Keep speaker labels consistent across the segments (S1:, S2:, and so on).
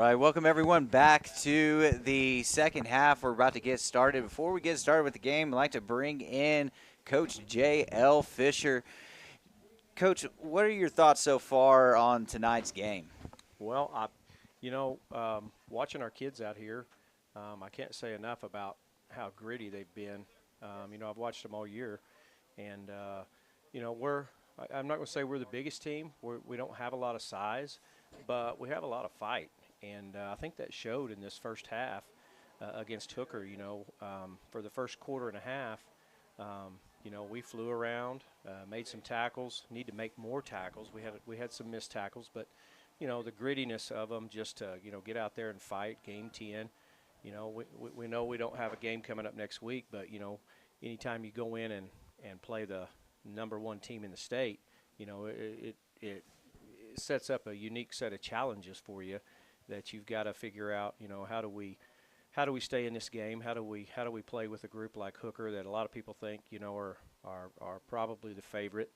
S1: right, welcome everyone back to the second half. We're about to get started. Before we get started with the game, I'd like to bring in Coach J.L. Fisher. Coach, what are your thoughts so far on tonight's game?
S2: Well, watching our kids out here, I can't say enough about how gritty they've been. I've watched them all year, and I'm not going to say we're the biggest team. We don't have a lot of size, but we have a lot of fight, and I think that showed in this first half against Hooker. For the first quarter and a half, we flew around, made some tackles. Need to make more tackles. We had some missed tackles, but the grittiness of them just to, get out there and fight. Game 10, we know we don't have a game coming up next week, but, anytime you go in and play the number one team in the state, it sets up a unique set of challenges for you that you've got to figure out, how do we stay in this game? How do we play with a group like Hooker that a lot of people think, are probably the favorite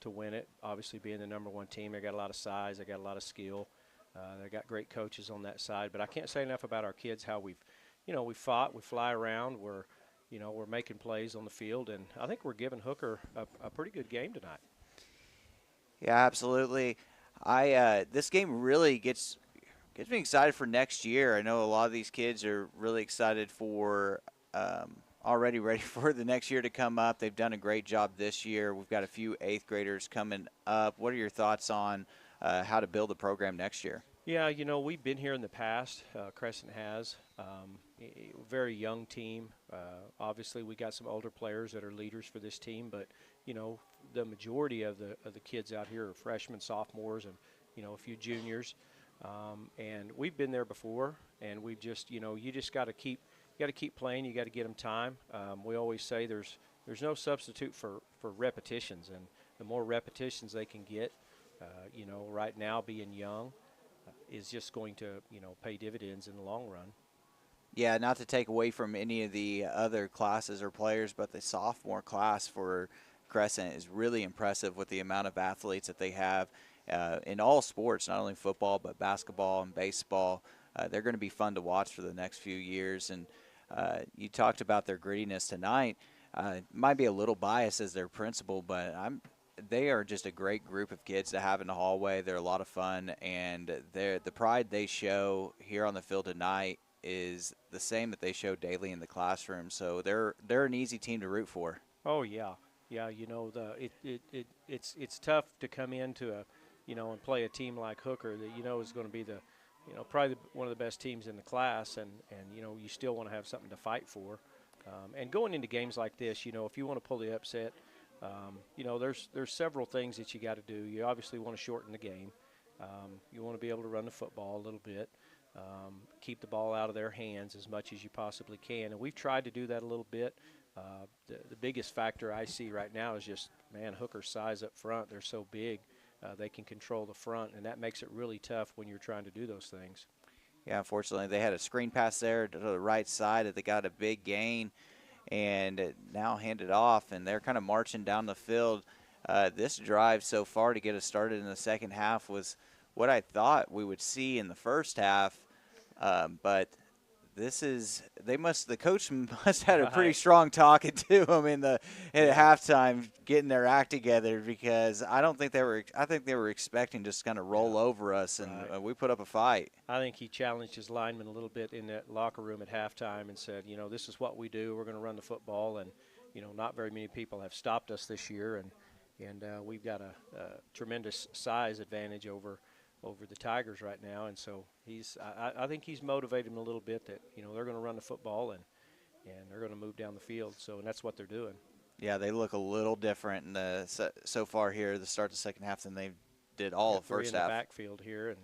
S2: to win it. Obviously, being the number one team, they got a lot of size, they got a lot of skill, they got great coaches on that side. But I can't say enough about our kids. How we fought, we fly around, we're making plays on the field, and I think we're giving Hooker a pretty good game tonight.
S1: Yeah, absolutely. This game really gets me excited for next year. I know a lot of these kids are really excited for already ready for the next year to come up. They've done a great job this year. We've got a few 8th graders coming up. What are your thoughts on how to build the program next year?
S2: Yeah, we've been here in the past. Crescent has a very young team. Obviously, we got some older players that are leaders for this team, but the majority of the kids out here are freshmen, sophomores, and a few juniors. And we've been there before, and we've just you just got to keep playing. You got to get them time. We always say there's no substitute for repetitions, and the more repetitions they can get, right now being young is just going to pay dividends in the long run.
S1: Yeah, not to take away from any of the other classes or players, but the sophomore class for Crescent is really impressive with the amount of athletes that they have in all sports, not only football but basketball and baseball. They're going to be fun to watch for the next few years. And you talked about their grittiness tonight. Might be a little biased as their principal, but they are just a great group of kids to have in the hallway. They're a lot of fun, and the pride they show here on the field tonight is the same that they show daily in the classroom. So they're an easy team to root for.
S2: Oh yeah, yeah. It's tough to come into and play a team like Hooker that is going to be the probably one of the best teams in the class, and you still want to have something to fight for. And going into games like this, if you want to pull the upset, there's several things that you got to do. You obviously want to shorten the game. You want to be able to run the football a little bit, keep the ball out of their hands as much as you possibly can. And we've tried to do that a little bit. The biggest factor I see right now is just, Hooker's size up front. They're so big. They can control the front, and that makes it really tough when you're trying to do those things.
S1: Yeah, unfortunately, they had a screen pass there to the right side that they got a big gain and now handed off, and they're kind of marching down the field. This drive so far to get us started in the second half was what I thought we would see in the first half, but the coach must have had a pretty strong talking to them at halftime, getting their act together, because I think they were expecting just kind of roll over us, and we put up a fight.
S2: I think he challenged his linemen a little bit in that locker room at halftime and said, this is what we do. We're going to run the football, and not very many people have stopped us this year, and we've got a tremendous size advantage over the Tigers right now, and so I think he's motivated them a little bit that they're going to run the football and they're going to move down the field. So, and that's what they're doing.
S1: Yeah, they look a little different so far here at the start of the second half than they did all of first half.
S2: In the backfield here, and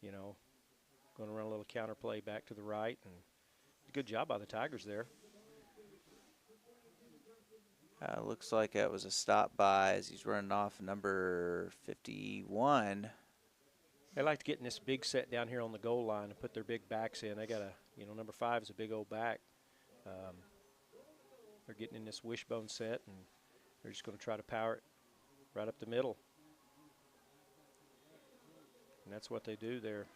S2: going to run a little counter play back to the right, and good job by the Tigers there.
S1: Looks like it was a stop by as he's running off number 51.
S2: They like to get in this big set down here on the goal line and put their big backs in. They got number 5 is a big old back. They're getting in this wishbone set, and they're just going to try to power it right up the middle. And that's what they do there.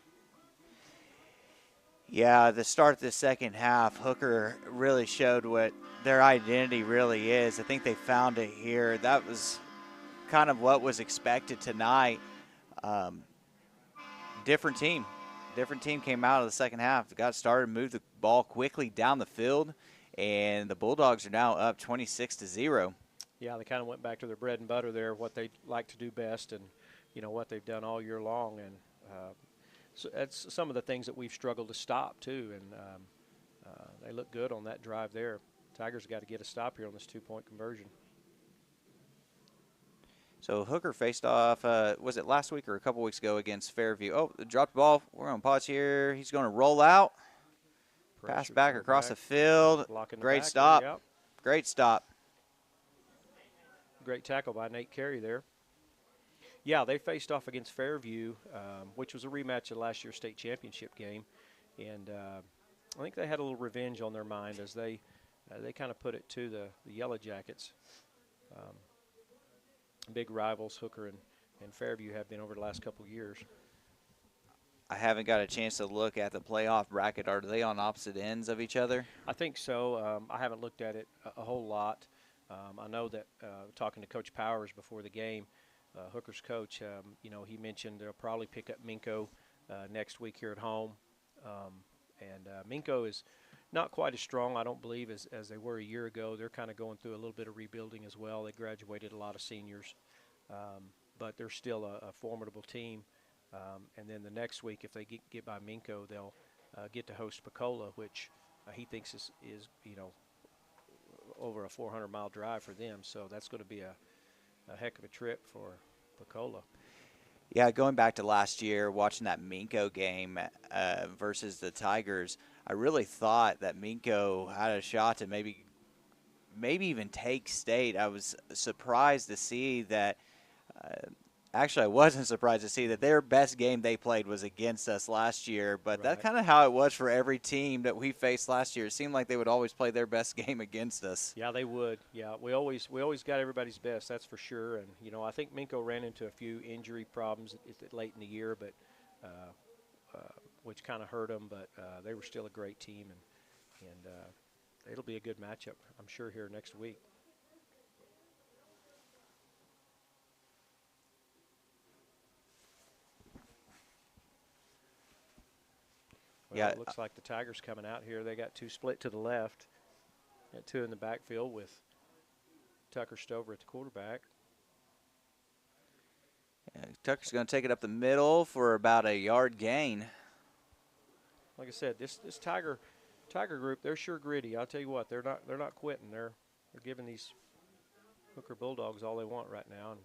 S1: Yeah, the start of the second half, Hooker really showed what their identity really is. I think they found it here. That was kind of what was expected tonight. Um, different team. Different team came out of the second half, got started, moved the ball quickly down the field, and the Bulldogs are now up 26-0.
S2: Yeah, they kind of went back to their bread and butter there, what they like to do best, and what they've done all year long. And so that's some of the things that we've struggled to stop too. And they look good on that drive there. Tigers got to get a stop here on this 2-point conversion.
S1: So Hooker faced off, was it last week or a couple weeks ago against Fairview? Oh, dropped the ball. We're on pause here. He's going to roll out. Pass back across the field. Great stop.
S2: Yep.
S1: Great stop.
S2: Great tackle by Nate Carey there. Yeah, they faced off against Fairview, which was a rematch of last year's state championship game. And I think they had a little revenge on their mind as they kind of put it to the Yellow Jackets. Big rivals, Hooker and Fairview have been over the last couple of years.
S1: I haven't got a chance to look at the playoff bracket. Are they on opposite ends of each other?
S2: I think so. I haven't looked at it a whole lot. I know that talking to Coach Powers before the game, Hooker's coach, he mentioned they'll probably pick up Minko next week here at home. And Minko is not quite as strong, I don't believe, as they were a year ago. They're kind of going through a little bit of rebuilding as well. They graduated a lot of seniors, but they're still a formidable team. And then the next week, if they get by Minko, they'll get to host Pecola, which he thinks is over a 400-mile drive for them. So that's going to be a heck of a trip for Pecola.
S1: Yeah, going back to last year, watching that Minko game versus the Tigers, I really thought that Minko had a shot to maybe even take state. I was surprised to see that. Actually, I wasn't surprised to see that their best game they played was against us last year, but that's kind of how it was for every team that we faced last year. It seemed like they would always play their best game against us.
S2: Yeah, they would. Yeah, we always got everybody's best, that's for sure. And, I think Minko ran into a few injury problems late in the year, but which kind of hurt them, but they were still a great team, and it'll be a good matchup, I'm sure, here next week. Well,
S1: yeah,
S2: it looks like the Tigers coming out here. They got two split to the left. Got two in the backfield with Tucker Stover at the quarterback.
S1: Yeah, Tucker's going to take it up the middle for about a yard gain.
S2: Like I said, this Tiger group, they're sure gritty. I'll tell you what, they're not quitting. They're giving these Hooker Bulldogs all they want right now. And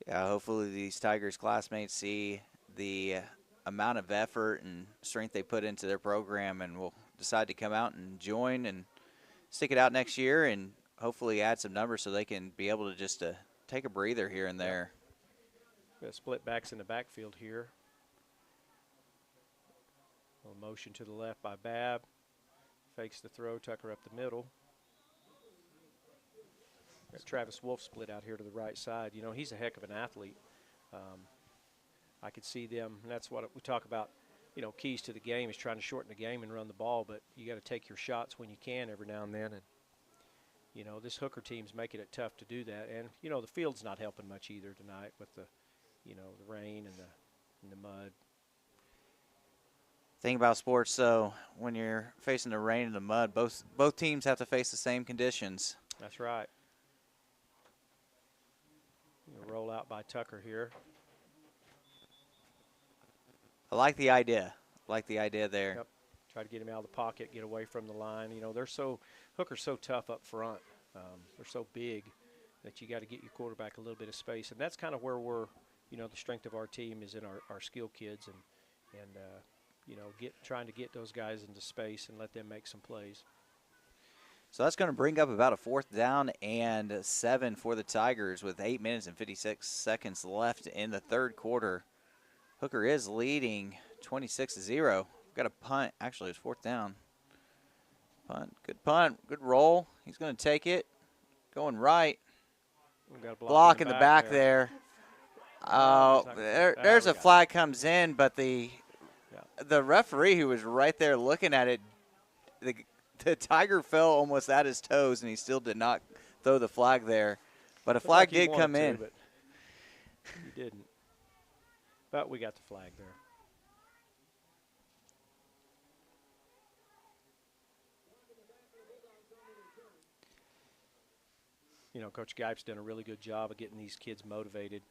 S1: yeah, hopefully these Tigers classmates see the amount of effort and strength they put into their program and will decide to come out and join and stick it out next year and hopefully add some numbers so they can be able to just take a breather here and there.
S2: Got split backs in the backfield here. A little motion to the left by Babb. Fakes the throw, Tucker up the middle. Got Travis Wolf split out here to the right side. He's a heck of an athlete. I could see them, and that's what we talk about, keys to the game is trying to shorten the game and run the ball, but you got to take your shots when you can every now and then. And, this Hooker team's making it tough to do that. And, the field's not helping much either tonight with the rain and the mud.
S1: Thing about sports, though, when you're facing the rain and the mud, both teams have to face the same conditions.
S2: That's right. Roll out by Tucker here.
S1: I like the idea. There.
S2: Yep. Try to get him out of the pocket, get away from the line. Hooker's so tough up front. They're so big that you got to get your quarterback a little bit of space, and that's kind of where we're, the strength of our team is in our skill kids and trying to get those guys into space and let them make some plays.
S1: So that's going to bring up about a 4th down and 7 for the Tigers with 8 minutes and 56 seconds left in the third quarter. Hooker is leading 26-0. Got a punt. Actually, it's 4th down. Punt. Good roll. He's going to take it. Going right.
S2: Got a
S1: block in the back there. Oh,
S2: It's not
S1: there's
S2: we
S1: a
S2: got
S1: flag comes in, but the
S2: Yeah.
S1: the referee who was right there looking at it, the, the Tiger fell almost at his toes, and he still did not throw the flag there. But a
S2: Looked like
S1: flag
S2: he
S1: did
S2: wanted
S1: come
S2: to,
S1: in.
S2: but he didn't. But we got the flag there. You know, Coach Geip's done a really good job of getting these kids motivated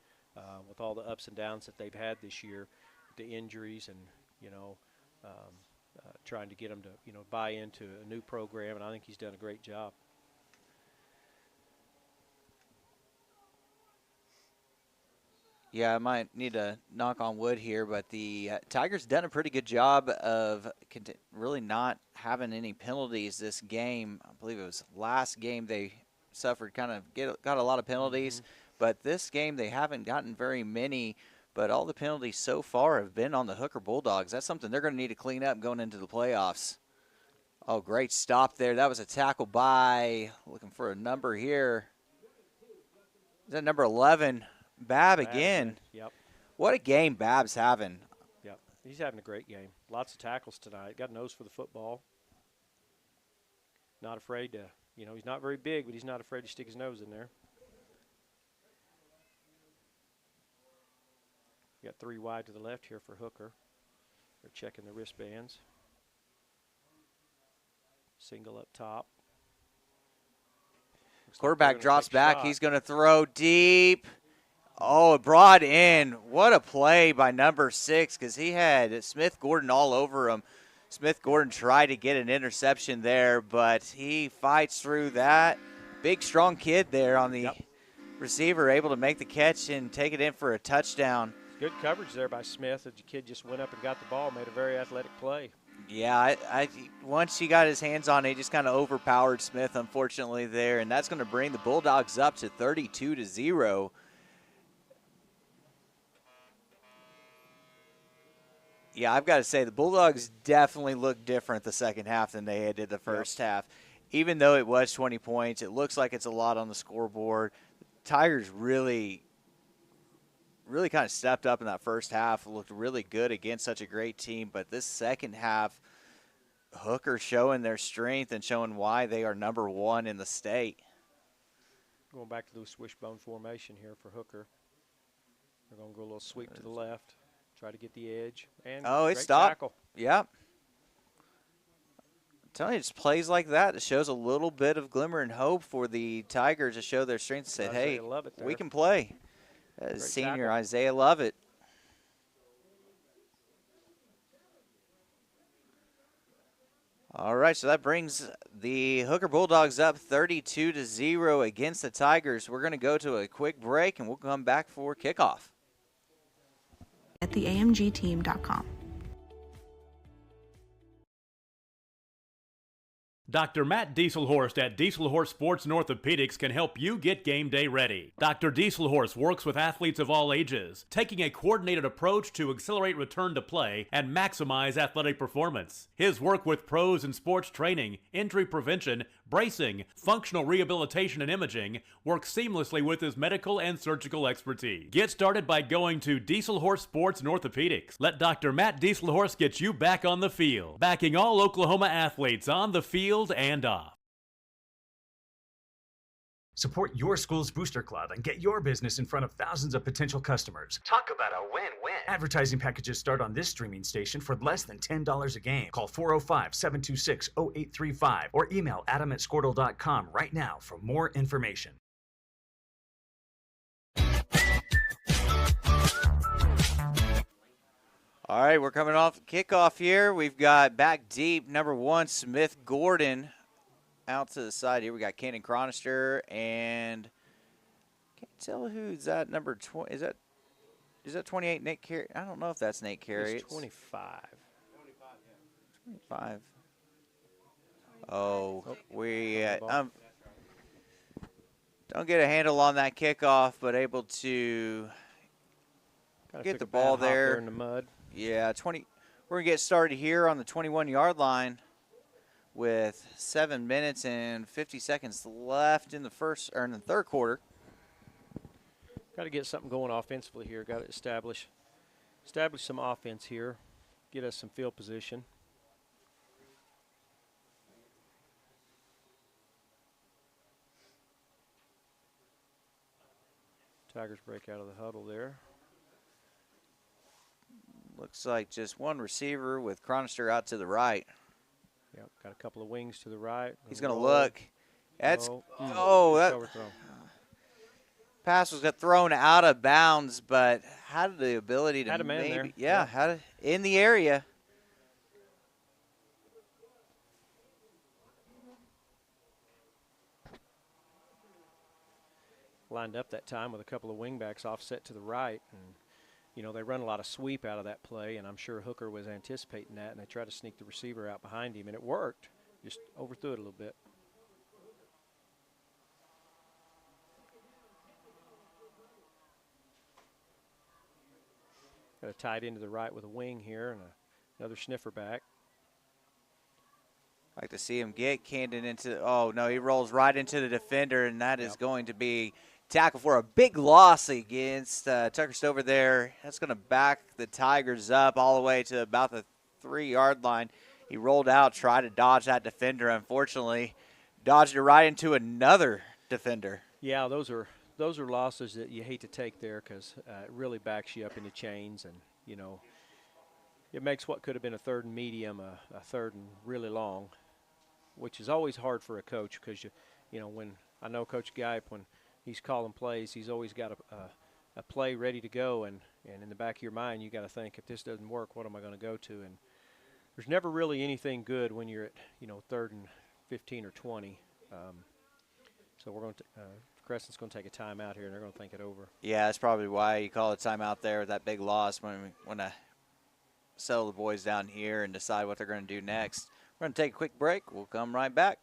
S2: with all the ups and downs that they've had this year, the injuries, and you know, trying to get them to buy into a new program. And I think he's done a great job.
S1: Yeah, I might need to knock on wood here, but the Tigers done a pretty good job of really not having any penalties this game. I believe it was last game they suffered got a lot of penalties, but this game they haven't gotten very many. But all the penalties so far have been on the Hooker Bulldogs. That's something they're going to need to clean up going into the playoffs. Oh, great stop there. That was a tackle by, looking for a number here. Is that number 11? Bab again.
S2: Yep.
S1: What a game Bab's having.
S2: Yep. He's having a great game. Lots of tackles tonight. Got a nose for the football. Not afraid to, he's not very big, but he's not afraid to stick his nose in there. Got 3 wide to the left here for Hooker. They're checking the wristbands. Single up top.
S1: Quarterback drops back. He's going to throw deep. Oh, it brought in. What a play by number 6, because he had Smith Gordon all over him. Smith Gordon tried to get an interception there, but he fights through that. Big, strong kid there on the receiver, able to make the catch and take it in for a touchdown.
S2: Good coverage there by Smith. The kid just went up and got the ball, made a very athletic play.
S1: Yeah, once he got his hands on it, he just kind of overpowered Smith, unfortunately, there, and that's going to bring the Bulldogs up to 32-0. Yeah, I've got to say, the Bulldogs definitely look different the second half than they did the first half. Even though it was 20 points, it looks like it's a lot on the scoreboard. The Tigers really kind of stepped up in that first half, looked really good against such a great team. But this second half, Hooker showing their strength and showing why they are number 1 in the state.
S2: Going back to the wishbone formation here for Hooker. They're going to go a little sweep to the left. Try to get the edge. And
S1: it
S2: great
S1: stopped.
S2: Tackle.
S1: Yep. I'm telling you, it's plays like that. It shows a little bit of glimmer and hope for the Tigers to show their strength and say, hey, we can play. Senior tackle. Isaiah Lovett. All right, so that brings the Hooker Bulldogs up 32-0 against the Tigers. We're going to go to a quick break, and we'll come back for kickoff.
S3: At theamgteam.com.
S4: Dr. Matt Dieselhorst at Dieselhorst Sports and Orthopedics can help you get game day ready. Dr. Dieselhorst works with athletes of all ages, taking a coordinated approach to accelerate return to play and maximize athletic performance. His work with pros in sports training, injury prevention, bracing, functional rehabilitation, and imaging works seamlessly with his medical and surgical expertise. Get started by going to Dieselhorst Sports and Orthopedics. Let Dr. Matt Dieselhorst get you back on the field, backing all Oklahoma athletes on the field and off.
S5: Support your school's booster club and get your business in front of thousands of potential customers.
S6: Talk about a win-win.
S5: Advertising packages start on this streaming station for less than $10 a game. Call 405-726-0835 or email adam@squirtle.com right now for more information.
S1: All right, we're coming off kickoff here. We've got back deep, number 1, Smith Gordon. Out to the side here, we got Cannon Chronister, and can't tell who's that number 20. Is that 28 Nate Carey? I don't know if that's Nate Carey.
S2: It's 25.
S1: 25. Oh, we don't get a handle on that kickoff, but able to get the ball there
S2: in the mud.
S1: Yeah, 20. We're going to get started here on the 21-yard line with 7 minutes and 50 seconds left in the third quarter.
S2: Got to get something going offensively here. Got to establish some offense here, get us some field position. Tigers break out of the huddle there.
S1: Looks like just one receiver with Chronister out to the right.
S2: Yep, got a couple of wings to the right.
S1: He's going to look. That's that
S2: overthrown.
S1: Pass was got thrown out of bounds, but had the ability to
S2: Had a man there.
S1: had it in the area.
S2: Lined up that time with a couple of wingbacks offset to the right, and you know they run a lot of sweep out of that play, and I'm sure Hooker was anticipating that, and they tried to sneak the receiver out behind him, and it worked. Just overthrew it a little bit. Got a tight end to the right with a wing here, and another sniffer back.
S1: Like to see him get Camden into. Oh no, he rolls right into the defender, and that is going to be tackle for a big loss against Tucker Stover there. That's going to back the Tigers up all the way to about the 3-yard line. He rolled out, tried to dodge that defender. Unfortunately, dodged it right into another defender.
S2: Yeah, those are losses that you hate to take there because it really backs you up into chains, and you know it makes what could have been a 3rd and medium a 3rd and really long, which is always hard for a coach because you know when I know Coach Gipe, when he's calling plays, he's always got a play ready to go, and in the back of your mind you got to think, if this doesn't work, what am I going to go to? And there's never really anything good when you're at 3rd and 15 or 20. So we're going to Crescent's going to take a timeout here, and they're going to think it over.
S1: Yeah, that's probably why you call a timeout there with that big loss, when we want to settle the boys down here and decide what they're going to do next. We're going to take a quick break. We'll come right back.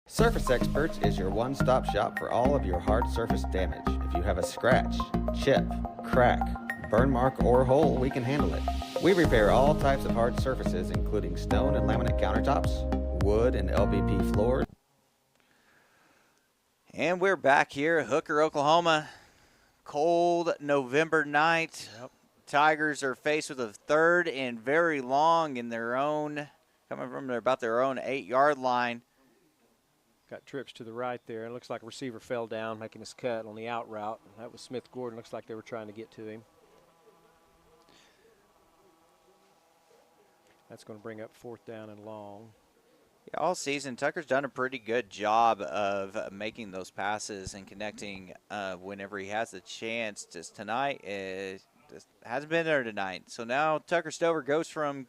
S6: Surface Experts is your one-stop shop for all of your hard surface damage. If you have a scratch, chip, crack, burn mark, or hole, we can handle it. We repair all types of hard surfaces, including stone and laminate countertops, wood and LVP floors.
S1: And we're back here at Hooker, Oklahoma. Cold November night.
S2: Yep.
S1: Tigers are faced with a 3rd and very long in their own, coming from about their own 8-yard line.
S2: Got trips to the right there. It looks like a receiver fell down making his cut on the out route. That was Smith Gordon. Looks like they were trying to get to him. That's going to bring up 4th down and long.
S1: Yeah, all season, Tucker's done a pretty good job of making those passes and connecting whenever he has the chance. Just tonight, just hasn't been there tonight. So now Tucker Stover goes from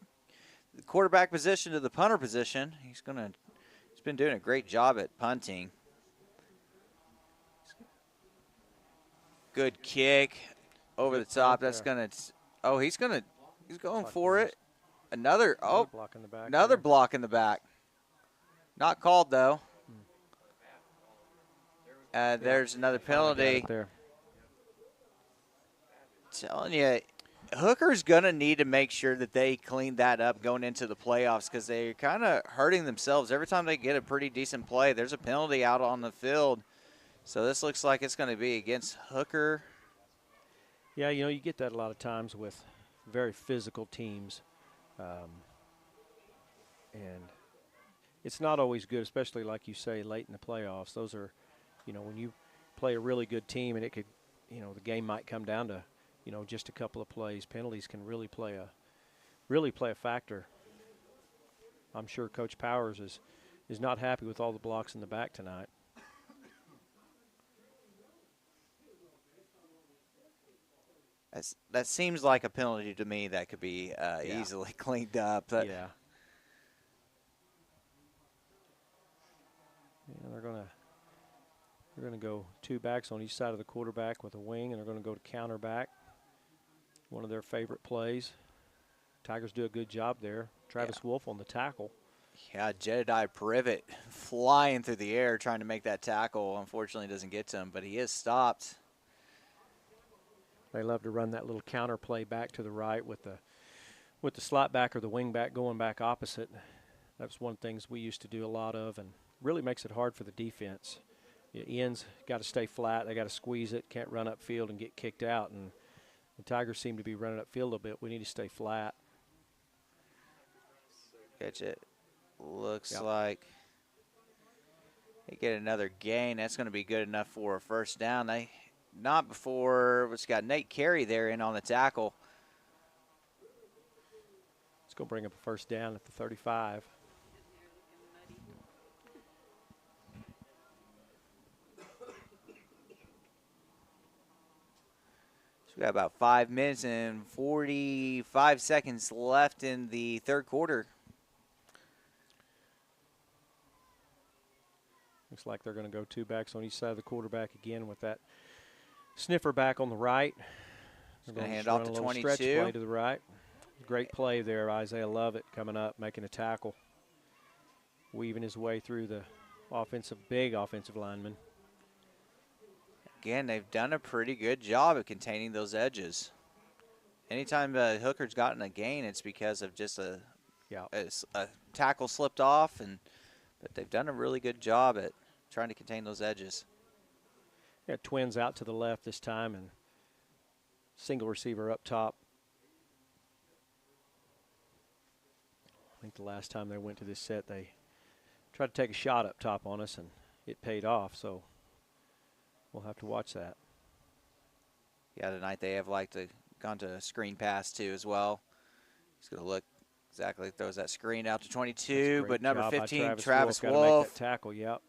S1: the quarterback position to the punter position. He's been doing a great job at punting. Good kick over the top. That's going to – he's going for it. Another
S2: block in the back.
S1: Another block in the back. Not called, though. There's another penalty.
S2: There.
S1: Telling you, Hooker's going to need to make sure that they clean that up going into the playoffs, because they're kind of hurting themselves. Every time they get a pretty decent play, there's a penalty out on the field. So this looks like it's going to be against Hooker.
S2: Yeah, you get that a lot of times with very physical teams. And it's not always good, especially like you say, late in the playoffs. Those are, when you play a really good team and it could, the game might come down to, just a couple of plays. Penalties can really play a factor. I'm sure Coach Powers is not happy with all the blocks in the back tonight.
S1: That seems like a penalty to me that could be easily cleaned up.
S2: Yeah, they're gonna go 2 backs on each side of the quarterback with a wing, and they're gonna go to counter back. one of their favorite plays. Tigers do a good job there. Travis Wolf on the tackle.
S1: Yeah, Jedediah Privet flying through the air trying to make that tackle. Unfortunately, doesn't get to him, but he is stopped.
S2: They love to run that little counter play back to the right with the slot back or the wing back going back opposite. That's one of the things we used to do a lot of, and really makes it hard for the defense. Ends got to stay flat. They got to squeeze it. Can't run upfield and get kicked out. And the Tigers seem to be running upfield a little bit. We need to stay flat.
S1: Catch it. Looks like they get another gain. That's going to be good enough for a first down. Not before. It's got Nate Carey there in on the tackle.
S2: It's going to bring up a first down at the 35.
S1: We got about 5 minutes and 45 seconds left in the third quarter.
S2: Looks like they're going to go two backs on each side of the quarterback again with that sniffer back on the right. They're
S1: going to hand
S2: run
S1: off to
S2: a little
S1: 22.
S2: Stretch play to the right. Great play there, Isaiah Lovett coming up, making a tackle, weaving his way through the big offensive lineman.
S1: Again, they've done a pretty good job of containing those edges. Anytime Hooker's gotten a gain, it's because of just a tackle slipped off, but they've done a really good job at trying to contain those edges.
S2: Yeah, twins out to the left this time and single receiver up top. I think the last time they went to this set, they tried to take a shot up top on us, and it paid off, so we'll have to watch that.
S1: Yeah, tonight they have gone to a screen pass too as well. He's going to look exactly, throws that screen out to 22, but number 15, Travis Wolf.
S2: Make that tackle, yep.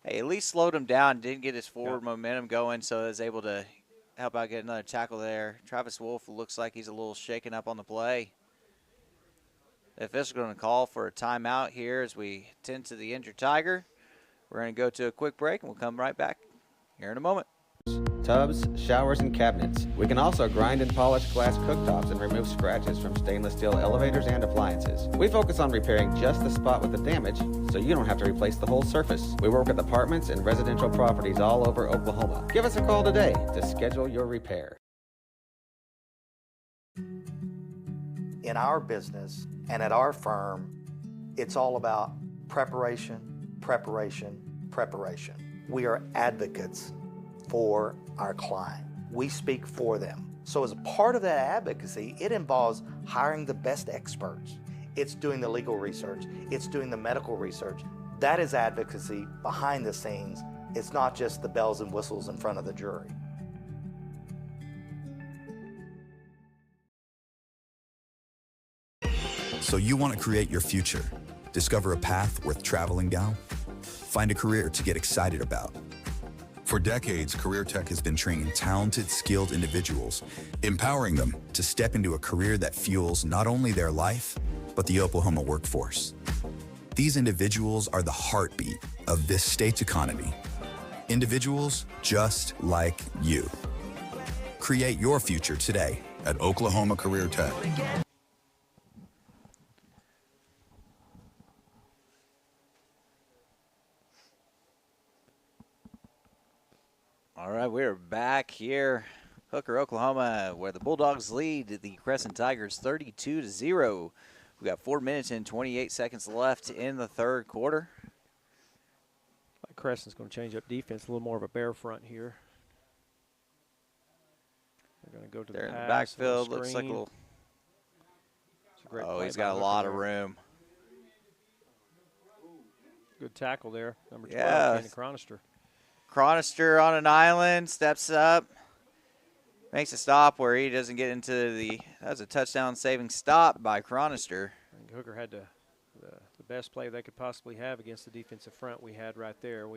S1: Hey, at least slowed him down, didn't get his forward momentum going, so is able to help out get another tackle there. Travis Wolf looks like he's a little shaken up on the play. If this is going to call for a timeout here as we tend to the injured Tiger, we're going to go to a quick break, and we'll come right back here in a moment.
S6: Tubs, showers, and cabinets. We can also grind and polish glass cooktops and remove scratches from stainless steel elevators and appliances. We focus on repairing just the spot with the damage, so you don't have to replace the whole surface. We work with apartments and residential properties all over Oklahoma. Give us a call today to schedule your repair.
S7: In our business and at our firm, it's all about preparation, preparation, preparation. We are advocates for our client. We speak for them. So as a part of that advocacy, it involves hiring the best experts. It's doing the legal research. It's doing the medical research. That is advocacy behind the scenes. It's not just the bells and whistles in front of the jury.
S8: So you want to create your future, discover a path worth traveling down, find a career to get excited about. For decades, Career Tech has been training talented, skilled individuals, empowering them to step into a career that fuels not only their life, but the Oklahoma workforce. These individuals are the heartbeat of this state's economy. Individuals just like you. Create your future today at Oklahoma Career Tech.
S1: All right, we're back here, Hooker, Oklahoma, where the Bulldogs lead the Crescent Tigers 32-0. We got 4 minutes and 28 seconds left in the third quarter.
S2: Crescent's going to change up defense, a little more of a bear front here. They're going to go to
S1: They're
S2: the
S1: in the
S2: pass,
S1: backfield. Looks like a little. Oh, he's got a lot of room.
S2: Good tackle there, number 12,
S1: Yeah.
S2: Kanan Chronister.
S1: Chronister on an island, steps up, makes a stop where he doesn't get into that was a touchdown-saving stop by Chronister.
S2: I think Hooker had the best play they could possibly have against the defensive front we had right there.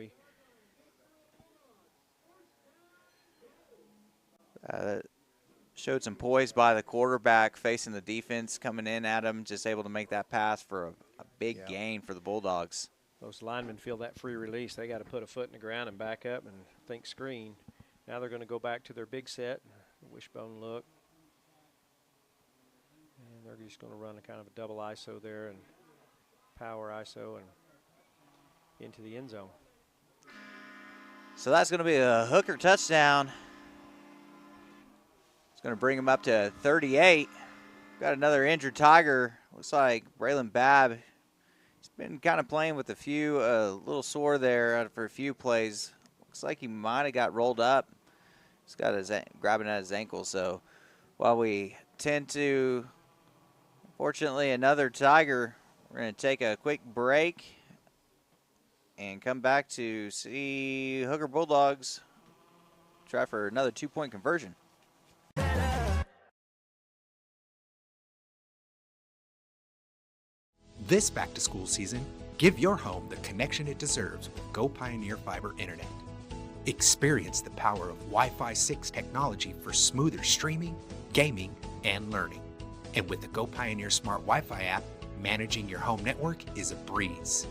S1: Showed some poise by the quarterback facing the defense coming in at him, just able to make that pass for a big gain for the Bulldogs.
S2: Those linemen feel that free release. They got to put a foot in the ground and back up and think screen. Now they're going to go back to their big set, wishbone look. They're just going to run a kind of a double ISO there and power ISO and into the end zone.
S1: So that's going to be a Hooker touchdown. It's going to bring him up to 38. Got another injured Tiger. Looks like Braylon Babb. He's been kind of playing with a few, little sore there for a few plays. Looks like he might have got rolled up. He's got his grabbing at his ankle. So while we tend to, unfortunately, another Tiger, we're going to take a quick break and come back to see Hooker Bulldogs try for another 2-point conversion.
S9: This back-to-school season, give your home the connection it deserves with Go Pioneer Fiber Internet. Experience the power of Wi-Fi 6 technology for smoother streaming, gaming, and learning. And with the Go Pioneer Smart Wi-Fi app, managing your home network is a breeze.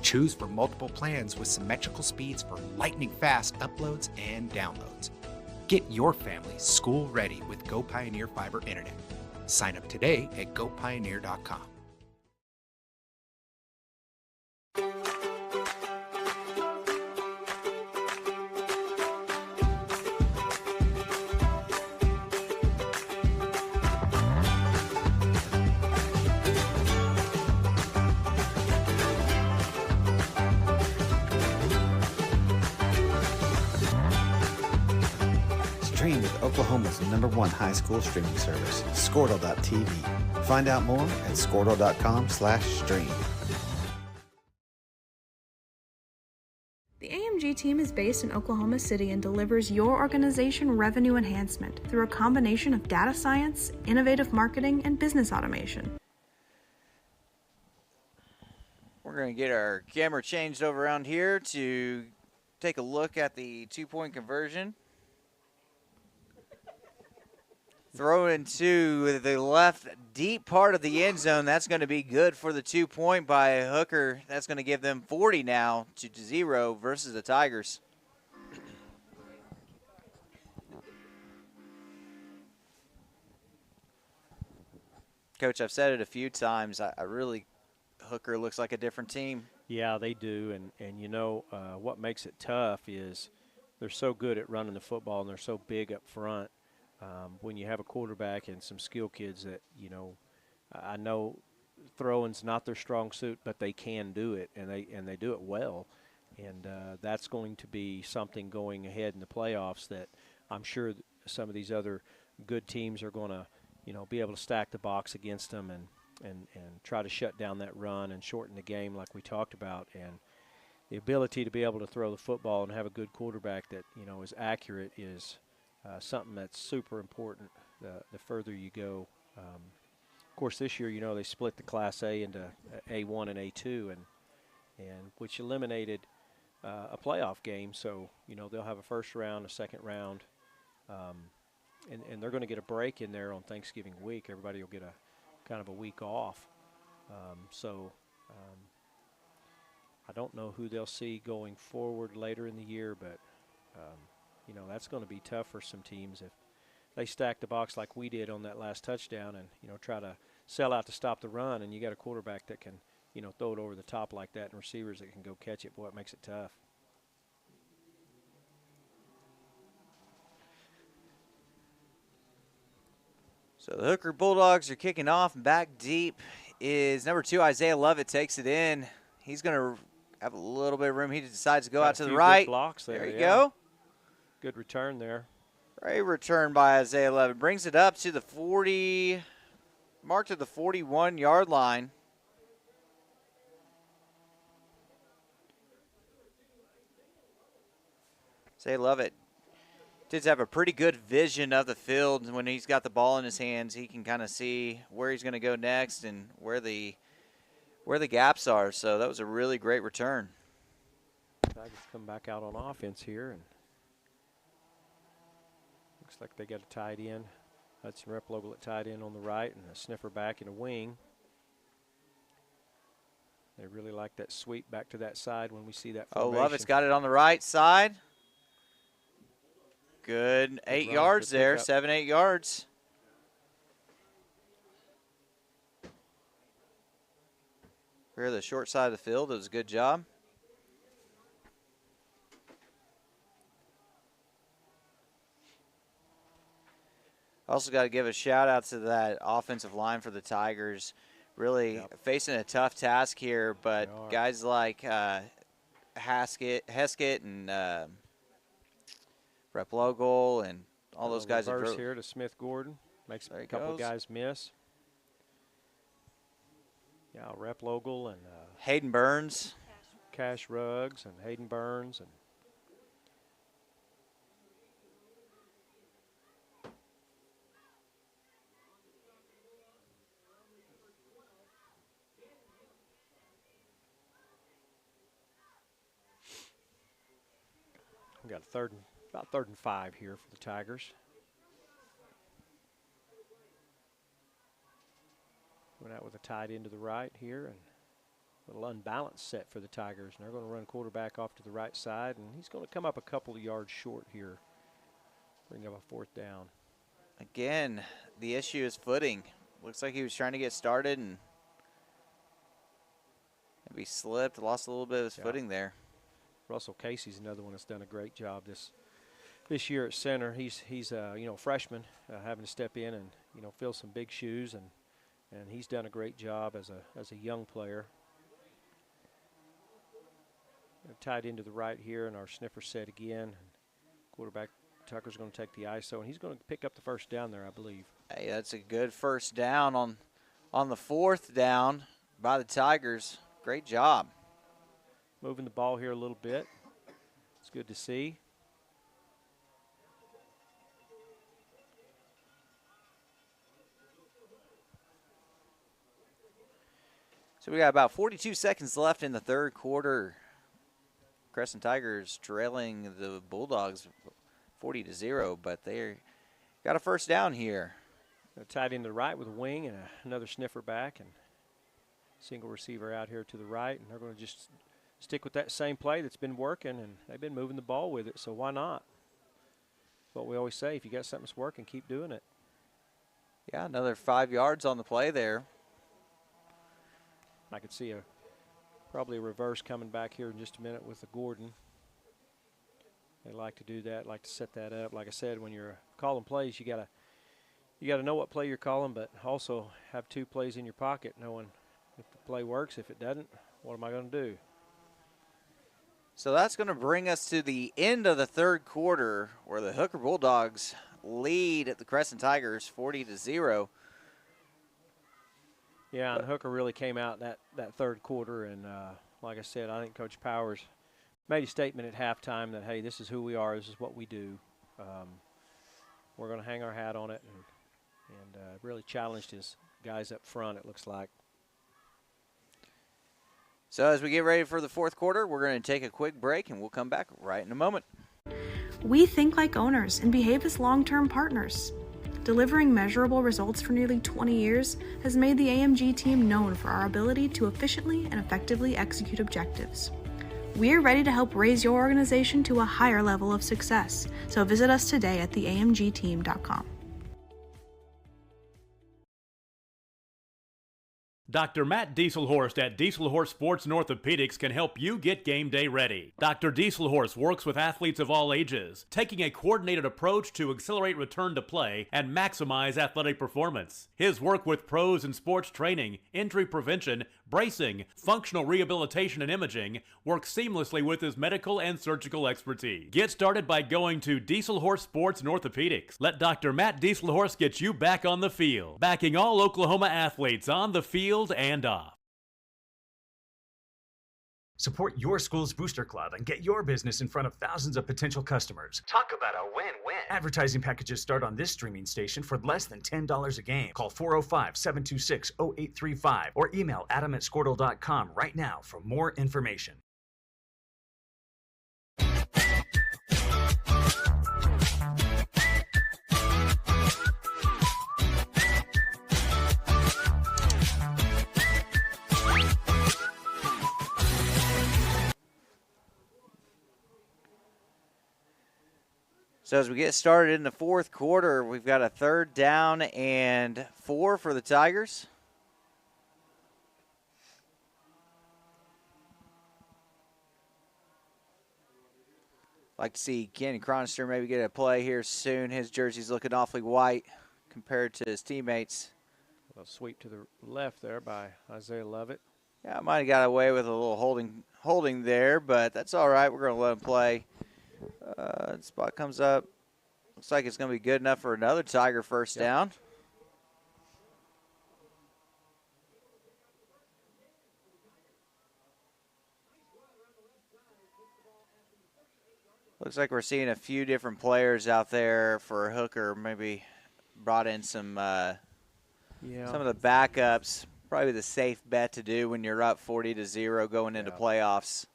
S9: Choose from multiple plans with symmetrical speeds for lightning-fast uploads and downloads. Get your family school-ready with Go Pioneer Fiber Internet. Sign up today at gopioneer.com.
S6: Stream with Oklahoma's #1 high school streaming service, Squirtle.tv. Find out more at Squirtle.com/stream.
S3: The AMG team is based in Oklahoma City and delivers your organization revenue enhancement through a combination of data science, innovative marketing, and business automation.
S1: We're going to get our camera changed over around here to take a look at the 2-point conversion. Throw into the left deep part of the end zone. That's going to be good for the 2-point by Hooker. That's going to give them 40 now to 0 versus the Tigers. Coach, I've said it a few times. I really, Hooker looks like a different team.
S2: Yeah, they do. And you know, what makes it tough is they're so good at running the football and they're so big up front. When you have a quarterback and some skill kids that, you know, I know throwing's not their strong suit, but they can do it, and they do it well. And that's going to be something going ahead in the playoffs that I'm sure some of these other good teams are going to, you know, be able to stack the box against them and try to shut down that run and shorten the game like we talked about. And the ability to be able to throw the football and have a good quarterback that, you know, is accurate is something that's super important the further you go. Of course, this year, you know, they split the Class A into A1 and A2, and which eliminated a playoff game. So, you know, they'll have a first round, a second round, and they're going to get a break in there on Thanksgiving week. Everybody will get a kind of a week off. I don't know who they'll see going forward later in the year, but you know, that's going to be tough for some teams if they stack the box like we did on that last touchdown and, you know, try to sell out to stop the run, and you got a quarterback that can, you know, throw it over the top like that and receivers that can go catch it. Boy, it makes it tough.
S1: So the Hooker Bulldogs are kicking off, and back deep is number 2, Isaiah Lovett takes it in. He's going to have a little bit of room. He decides to go out to the right.
S2: Blocks
S1: there you
S2: yeah.
S1: go.
S2: Good return there.
S1: Great return by Isaiah Lovett. Brings it up to the 40, mark to the 41-yard line. Isaiah Lovett did have a pretty good vision of the field. When he's got the ball in his hands, he can kind of see where he's going to go next and where the gaps are. So that was a really great return.
S2: Tigers come back out on offense here, and looks like they got a tight end. Hudson Replogle at tight end on the right and a sniffer back in a wing. They really like that sweep back to that side when we see that formation.
S1: Oh, Lovett's got it on the right side. Good 8 yards there, 7, 8 yards. We're the short side of the field. It was a good job. Also got to give a shout out to that offensive line for the Tigers. Really facing a tough task here, but guys like Heskett and Replogel and all those guys.
S2: Reverse here to Smith Gordon. Makes a couple guys miss. Yeah, Replogel and
S1: Hayden Burns.
S2: Cash Ruggs and Hayden Burns and we got about third and 5 here for the Tigers. Went out with a tight end to the right here and a little unbalanced set for the Tigers. And they're going to run quarterback off to the right side, and he's going to come up a couple of yards short here. Bring up a 4th down.
S1: Again, the issue is footing. Looks like he was trying to get started and maybe slipped, lost a little bit of his footing there.
S2: Russell Casey's another one that's done a great job this year at center. He's a freshman having to step in and fill some big shoes, and he's done a great job as a young player. Tied into the right here, and our sniffer set again. Quarterback Tucker's going to take the ISO, and he's going to pick up the 1st down there, I believe.
S1: Hey, that's a good 1st down on the 4th down by the Tigers. Great job.
S2: Moving the ball here a little bit. It's good to see.
S1: So we got about 42 seconds left in the 3rd quarter. Crescent Tigers trailing the Bulldogs 40-0, but they got a 1st down here.
S2: They're tied in the right with a wing and another sniffer back and single receiver out here to the right, and they're going to just stick with that same play that's been working, and they've been moving the ball with it, so why not? What we always say, if you got something that's working, keep doing it.
S1: Yeah, another 5 yards on the play there.
S2: I could see probably a reverse coming back here in just a minute with the Gordon. They like to do that, like to set that up. Like I said, when you're calling plays, you gotta know what play you're calling, but also have 2 plays in your pocket, knowing if the play works. If it doesn't, what am I going to do?
S1: So that's going to bring us to the end of the 3rd quarter, where the Hooker Bulldogs lead the Crescent Tigers 40-0.
S2: Yeah, and Hooker really came out that 3rd quarter, and like I said, I think Coach Powers made a statement at halftime that, hey, this is who we are, this is what we do. We're going to hang our hat on it, and really challenged his guys up front, it looks like.
S1: So as we get ready for the 4th quarter, we're going to take a quick break, and we'll come back right in a moment.
S3: We think like owners and behave as long-term partners. Delivering measurable results for nearly 20 years has made the AMG team known for our ability to efficiently and effectively execute objectives. We're ready to help raise your organization to a higher level of success, so visit us today at theamgteam.com.
S4: Dr. Matt Dieselhorst at Dieselhorst Sports and Orthopedics can help you get game day ready. Dr. Dieselhorst works with athletes of all ages, taking a coordinated approach to accelerate return to play and maximize athletic performance. His work with pros in sports training, injury prevention, bracing, functional rehabilitation, and imaging works seamlessly with his medical and surgical expertise. Get started by going to Dieselhorst Sports and Orthopedics. Let Dr. Matt Dieselhorst get you back on the field, backing all Oklahoma athletes on the field and off.
S5: Support your school's booster club and get your business in front of thousands of potential customers.
S6: Talk about a win-win.
S5: Advertising packages start on this streaming station for less than $10 a game. Call 405-726-0835 or email adam@squirtle.com right now for more information.
S1: So as we get started in the 4th quarter, we've got a 3rd down and 4 for the Tigers. Like to see Kenny Chronister maybe get a play here soon. His jersey's looking awfully white compared to his teammates.
S2: A sweep to the left there by Isaiah Lovett.
S1: Yeah, I might have got away with a little holding there, but that's all right. We're going to let him play. Spot comes up. Looks like it's going to be good enough for another Tiger first down. Looks like we're seeing a few different players out there for Hooker. Maybe brought in some of the backups. Probably the safe bet to do when you're up 40-0 going into playoffs.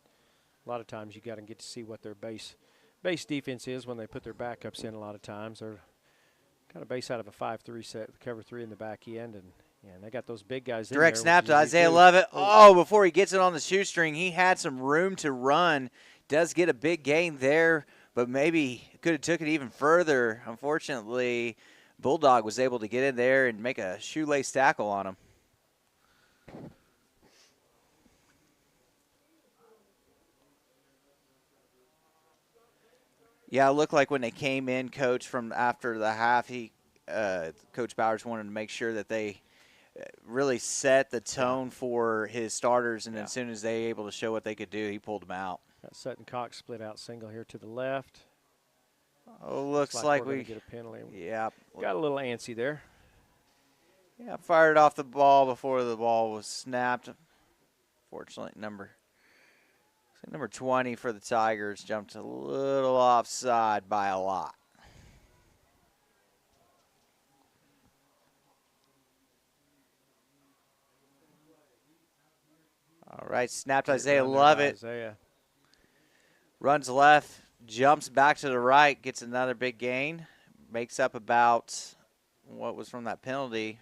S2: A lot of times you got to get to see what their base defense is when they put their backups in. A lot of times they're kind of base out of a 5-3 set with cover 3 in the back end, and they got those big guys in there.
S1: Direct snap to Isaiah Lovett. Oh, before he gets it on the shoestring, he had some room to run. Does get a big gain there, but maybe could have took it even further. Unfortunately, Bulldog was able to get in there and make a shoelace tackle on him. Yeah, it looked like when they came in, Coach, from after the half, Coach Bowers wanted to make sure that they really set the tone for his starters, and as soon as they were able to show what they could do, he pulled them out.
S2: Got Sutton Cox split out single here to the left.
S1: Oh, looks like
S2: we get a penalty.
S1: Yeah.
S2: Got a little antsy there.
S1: Yeah, fired off the ball before the ball was snapped. Fortunately, number 20 for the Tigers jumped a little offside by a lot. All right, snapped Isaiah Lovett.
S2: Isaiah.
S1: Runs left, jumps back to the right, gets another big gain. Makes up about what was from that penalty.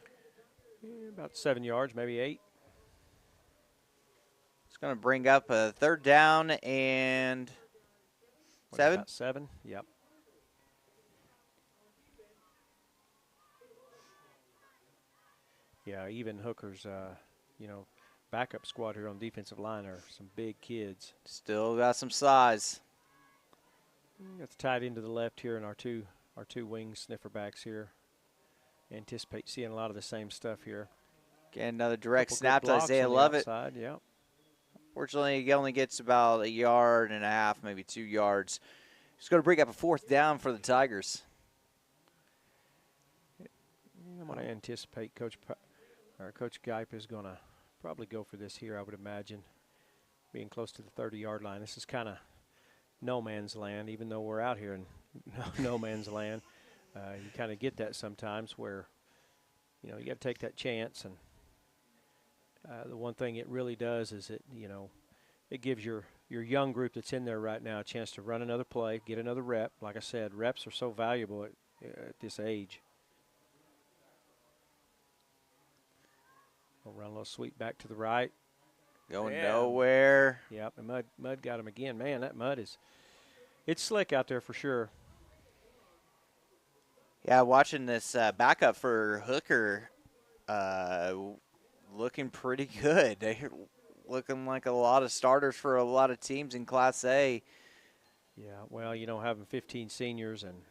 S2: About 7 yards, maybe 8.
S1: It's going to bring up a third down and 7.
S2: About 7, yep. Yeah, even Hooker's, backup squad here on defensive line are some big kids.
S1: Still got some size.
S2: Got the tight end to the left here, and our two wing sniffer backs here. Anticipate seeing a lot of the same stuff here.
S1: Again, another direct snap to Isaiah Lovett.
S2: Yeah.
S1: Fortunately, he only gets about 1.5 yards, maybe 2 yards. He's going to bring up a fourth down for the Tigers.
S2: I'm going to anticipate Coach Geip is going to probably go for this here, I would imagine, being close to the 30-yard line. This is kind of no man's land, even though we're out here in no man's land. You kind of get that sometimes where, you got to take that chance. And the one thing it really does is it gives your young group that's in there right now a chance to run another play, get another rep. Like I said, reps are so valuable at this age. We'll run a little sweep back to the right.
S1: Going nowhere.
S2: Yep, and Mud got him again. Man, that mud it's slick out there for sure.
S1: Yeah, watching this backup for Hooker looking pretty good. They're looking like a lot of starters for a lot of teams in Class A.
S2: Yeah, well, having 15 seniors and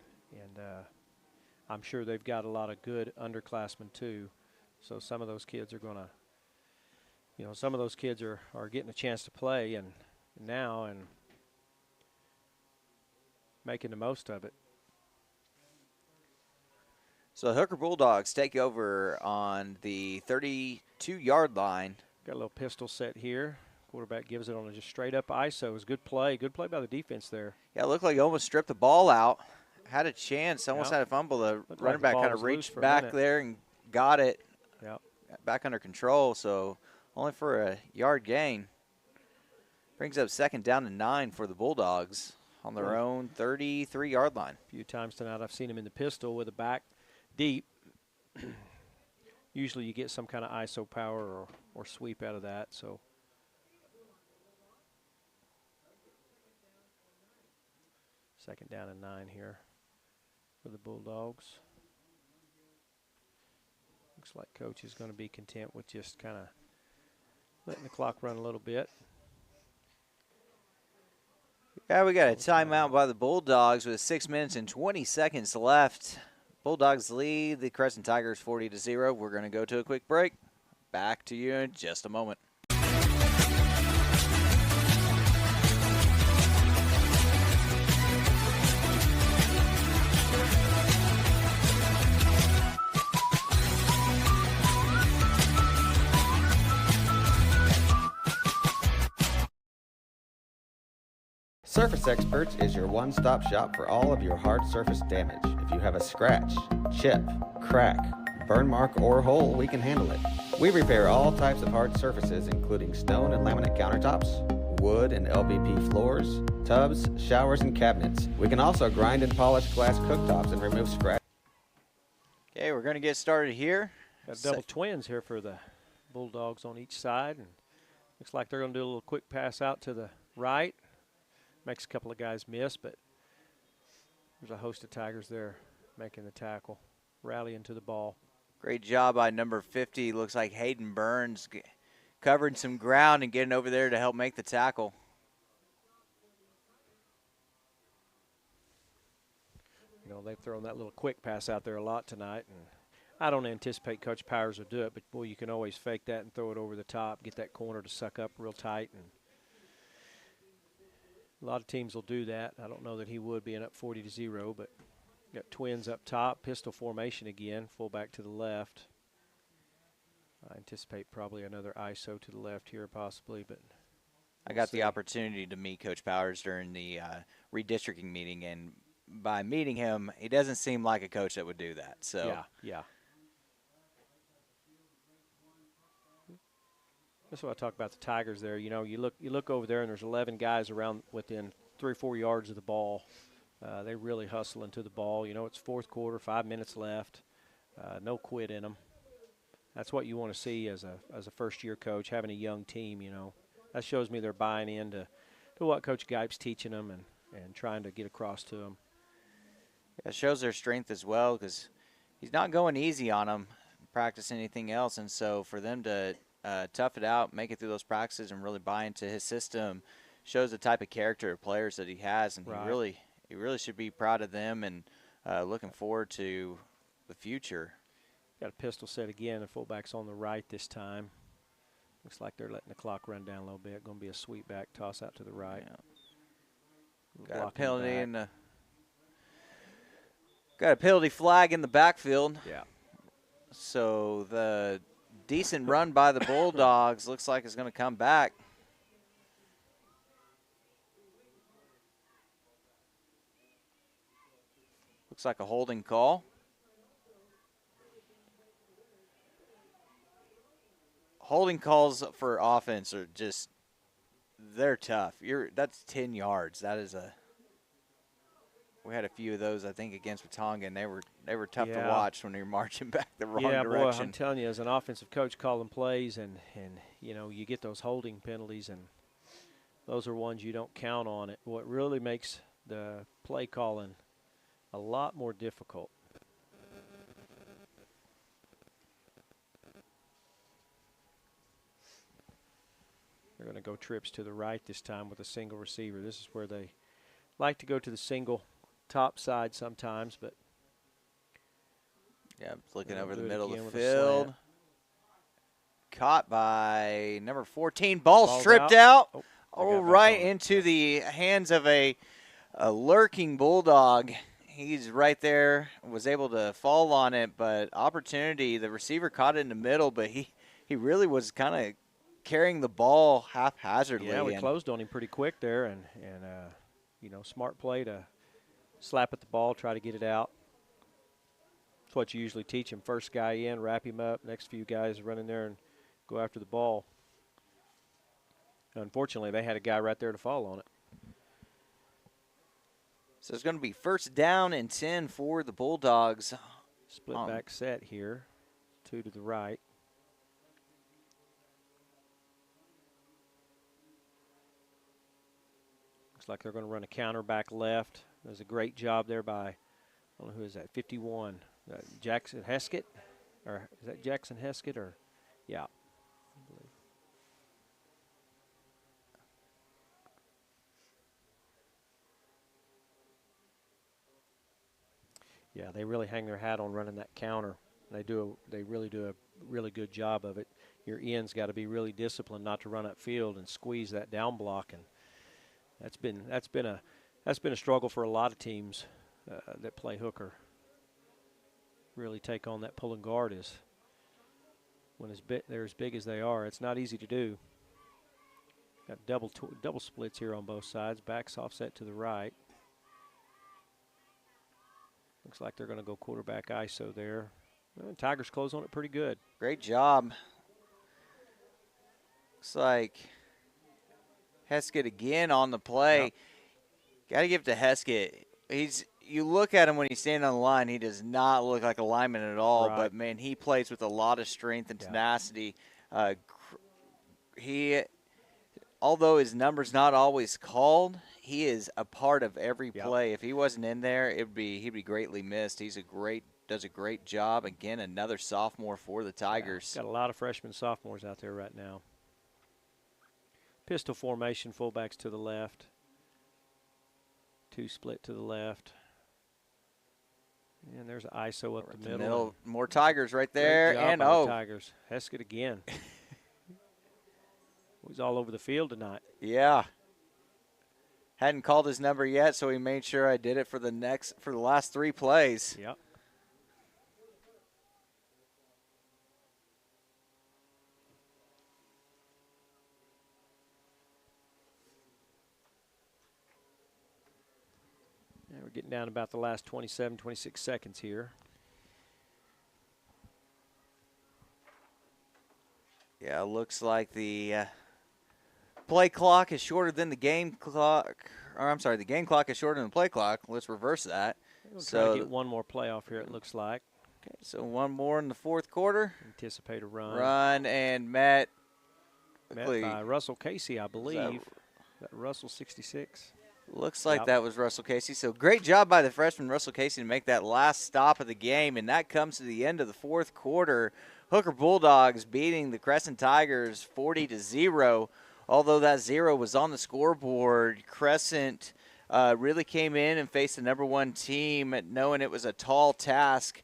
S2: I'm sure they've got a lot of good underclassmen too. So some of those kids are going to, some of those kids are getting a chance to play and making the most of it.
S1: So the Hooker Bulldogs take over on the 32-yard line.
S2: Got a little pistol set here. Quarterback gives it on a just straight-up ISO. It was a good play. Good play by the defense there.
S1: Yeah, it looked like he almost stripped the ball out. Had a chance. Almost had a fumble. The running back kind of reached back there and got it.
S2: Yep.
S1: Back under control, so only for a yard gain. Brings up 2nd down and 9 for the Bulldogs on their own 33-yard line.
S2: A few times tonight I've seen him in the pistol with a back deep. Usually you get some kind of ISO power or sweep out of that. So second down and 9 here for the Bulldogs. Looks like Coach is going to be content with just kind of letting the clock run a little bit.
S1: Yeah, we got a timeout by the Bulldogs with 6 minutes and 20 seconds left. Bulldogs lead the Crescent Tigers 40-0. We're going to go to a quick break. Back to you in just a moment.
S6: Surface Experts is your one-stop shop for all of your hard surface damage. If you have a scratch, chip, crack, burn mark, or hole, we can handle it. We repair all types of hard surfaces, including stone and laminate countertops, wood and LVP floors, tubs, showers, and cabinets. We can also grind and polish glass cooktops and remove scratch.
S1: Okay, we're going to get started here.
S2: Got double twins here for the Bulldogs on each side. And looks like they're going to do a little quick pass out to the right. Makes a couple of guys miss, but there's a host of Tigers there making the tackle, rallying to the ball.
S1: Great job by number 50. Looks like Hayden Burns covering some ground and getting over there to help make the tackle.
S2: You know, they've thrown that little quick pass out there a lot tonight, and I don't anticipate Coach Powers will do it, but, boy, you can always fake that and throw it over the top, get that corner to suck up real tight. And a lot of teams will do that. I don't know that he would, being up 40-0, but got twins up top, pistol formation again, fullback to the left. I anticipate probably another ISO to the left here possibly, but
S1: I got the opportunity to meet Coach Powers during the redistricting meeting, and by meeting him, he doesn't seem like a coach that would do that. So
S2: yeah. That's what I talk about the Tigers there. You know, you look over there and there's 11 guys around within 3 or 4 yards of the ball. They really hustle into the ball. You know, it's fourth quarter, 5 minutes left. No quit in them. That's what you want to see as a first-year coach, having a young team, you know. That shows me they're buying into what Coach Gipe's teaching them and trying to get across to them.
S1: It shows their strength as well, because he's not going easy on them, practice anything else. And so for them to tough it out, make it through those practices, and really buy into his system shows the type of character of players that he has. And
S2: right.
S1: he really should be proud of them and looking forward to the future.
S2: Got a pistol set again. The fullback's on the right this time. Looks like they're letting the clock run down a little bit. Going to be a sweep back, toss out to the right.
S1: Yeah. Got a penalty flag in the backfield.
S2: Yeah.
S1: So the decent run by the Bulldogs looks like it's going to come back. Looks like a holding call. Holding calls for offense are just, they're tough. That's 10 yards. That is we had a few of those, I think, against Watauga, and they were tough to watch when you're marching back the wrong direction.
S2: Yeah, boy, I'm telling you, as an offensive coach calling plays, and you know, you get those holding penalties, and those are ones you don't count on. It what really makes the play calling a lot more difficult. They're going to go trips to the right this time with a single receiver. This is where they like to go to the single top side sometimes, but
S1: yeah, looking over the middle of the field. Caught by number 14. Ball stripped out. Right into the hands of a lurking Bulldog. He's right there, was able to fall on it, but opportunity. The receiver caught it in the middle, but he really was kind of carrying the ball haphazardly.
S2: Yeah, we closed on him pretty quick there, and you know, smart play to slap at the ball, try to get it out. That's what you usually teach him. First guy in, wrap him up. Next few guys run in there and go after the ball. Unfortunately, they had a guy right there to fall on it.
S1: So it's going to be first down and 10 for the Bulldogs.
S2: Split back set here, 2 to the right. Looks like they're going to run a counter back left. There's a great job there by, I don't know who is that, 51. Jackson Heskett? Or is that Jackson Heskett? Or, yeah. I believe. Yeah, they really hang their hat on running that counter. They really do a really good job of it. Your end's got to be really disciplined not to run upfield and squeeze that down block, and that's been a struggle for a lot of teams that play hooker. Really take on that pulling guard is when they're as big as they are. It's not easy to do. Got double splits here on both sides. Backs offset to the right. Looks like they're going to go quarterback ISO there. Well, Tigers close on it pretty good.
S1: Great job. Looks like Heskett again on the play.
S2: Yep.
S1: Got to give it to Heskett. You look at him when he's standing on the line, he does not look like a lineman at all,
S2: Right.
S1: but, man, he plays with a lot of strength and tenacity. Although his number's not always called, he is a part of every play. If he wasn't in there, he'd be greatly missed. Does a great job. Again, another sophomore for the Tigers.
S2: Got a lot of freshmen, sophomores out there right now. Pistol formation, fullbacks to the left. Two split to the left. And there's ISO up the middle.
S1: More Tigers right there. And
S2: Tigers. Heskett again. He's all over the field tonight.
S1: Yeah. Hadn't called his number yet, so he made sure I did it for the last 3 plays.
S2: Yep. Yeah, we're getting down about the last 27, 26 seconds here.
S1: Yeah, looks like the play clock is shorter than the game clock. Or I'm sorry, the game clock is shorter than the play clock. Let's reverse that.
S2: We'll try to get one more play off here, it looks like.
S1: Okay, so one more in the fourth quarter.
S2: Anticipate a run.
S1: Run and met
S2: by Russell Casey, I believe. That Russell 66.
S1: Looks like that was Russell Casey. So great job by the freshman Russell Casey to make that last stop of the game, and that comes to the end of the fourth quarter. Hooker Bulldogs beating the Crescent Tigers 40-0. Although that 0 was on the scoreboard, Crescent really came in and faced the number 1 team, knowing it was a tall task.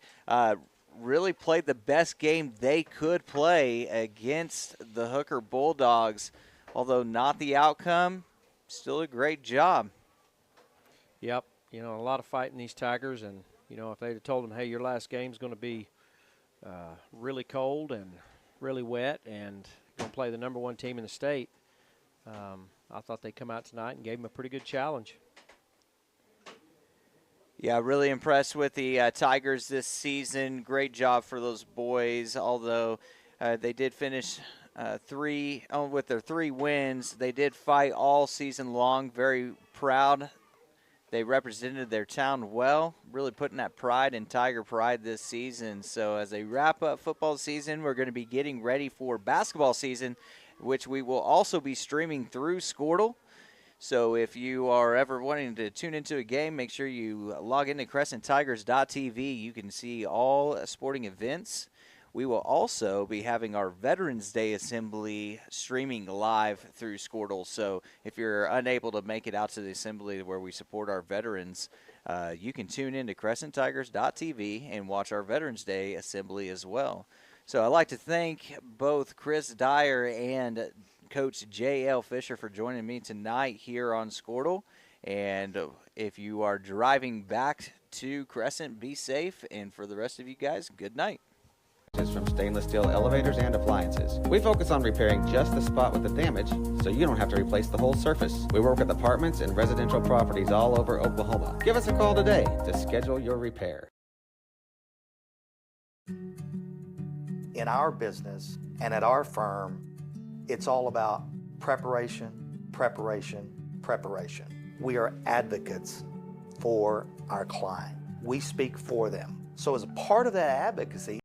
S1: Really played the best game they could play against the Hooker Bulldogs. Although not the outcome, still a great job.
S2: Yep. A lot of fight in these Tigers, and, if they'd have told them, hey, your last game's going to be really cold and really wet and going to play the number 1 team in the state, I thought they'd come out tonight and gave them a pretty good challenge.
S1: Yeah, really impressed with the Tigers this season. Great job for those boys, although they did finish with their 3 wins. They did fight all season long. Very proud. They represented their town well, really putting that pride in Tiger pride this season. So as they wrap up football season, we're going to be getting ready for basketball season, which we will also be streaming through Squirtle. So if you are ever wanting to tune into a game, make sure you log into CrescentTigers.tv. You can see all sporting events. We will also be having our Veterans Day Assembly streaming live through Squirtle. So if you're unable to make it out to the assembly where we support our veterans, you can tune into CrescentTigers.tv and watch our Veterans Day Assembly as well. So I'd like to thank both Chris Dyer and Coach J.L. Fisher for joining me tonight here on Squirtle. And if you are driving back to Crescent, be safe. And for the rest of you guys, good night.
S6: From stainless steel elevators and appliances. We focus on repairing just the spot with the damage so you don't have to replace the whole surface. We work with apartments and residential properties all over Oklahoma. Give us a call today to schedule your repair.
S7: In our business and at our firm, it's all about preparation, preparation, preparation. We are advocates for our client. We speak for them. So as a part of that advocacy,